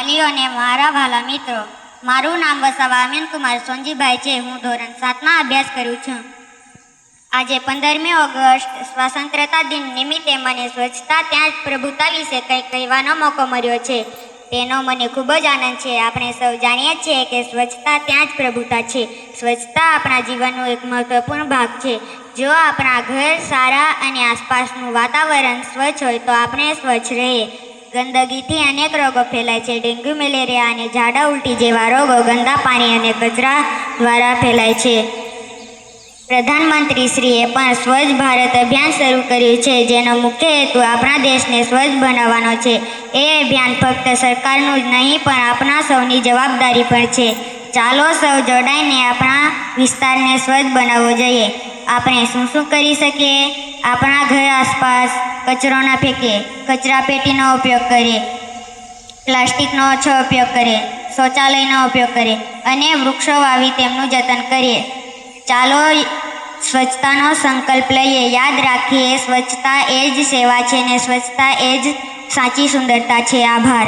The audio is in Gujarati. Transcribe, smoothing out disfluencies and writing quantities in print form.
વાલીઓ અને મારા વાલા મિત્રો, મારું નામ વસાવા અમીનકુમાર સોનજીભાઈ છે. હું ધોરણ 7માં અભ્યાસ કરું છું. આજે 15મી ઓગસ્ટ સ્વતંત્રતા દિન નિમિત્તે મને સ્વચ્છતા ત્યાં જ પ્રભુતા વિશે કંઈક કહેવાનો મોકો મળ્યો છે. તેનો મને ખૂબ જ આનંદ છે. આપણે સૌ જાણીએ છીએ કે સ્વચ્છતા ત્યાં જ પ્રભુતા છે. સ્વચ્છતા આપણા જીવનનો એક મહત્વપૂર્ણ ભાગ છે. જો આપણા ઘર, શાળા અને આસપાસનું વાતાવરણ સ્વચ્છ હોય તો આપણે સ્વચ્છ રહીએ. ગંદકીથી અનેક રોગો ફેલાય છે. ડેન્ગ્યુ, મેલેરિયા અને ઝાડા ઉલટી જેવા રોગો ગંદા પાણી અને કચરા દ્વારા ફેલાય છે. પ્રધાનમંત્રીશ્રીએ પણ સ્વચ્છ ભારત અભિયાન શરૂ કર્યું છે, જેનો મુખ્ય હેતુ આપણા દેશને સ્વચ્છ બનાવવાનો છે. એ અભિયાન ફક્ત સરકારનું જ નહીં પણ આપણા સૌની જવાબદારી પણ છે. ચાલો સૌ જોડાઈને આપણા વિસ્તારને સ્વચ્છ બનાવવો જોઈએ. આપણે શું શું કરી શકીએ? આપણા ઘર આસપાસ કચરો ના ફેંકીએ, કચરાપેટીનો ઉપયોગ કરીએ, પ્લાસ્ટિકનો ઓછો ઉપયોગ કરીએ, શૌચાલયનો ઉપયોગ કરીએ અને વૃક્ષો વાવી તેમનું જતન કરીએ. ચાલો સ્વચ્છતાનો સંકલ્પ લઈએ. યાદ રાખીએ, સ્વચ્છતા એ જ સેવા છે ને સ્વચ્છતા એ જ સાચી સુંદરતા છે. આભાર.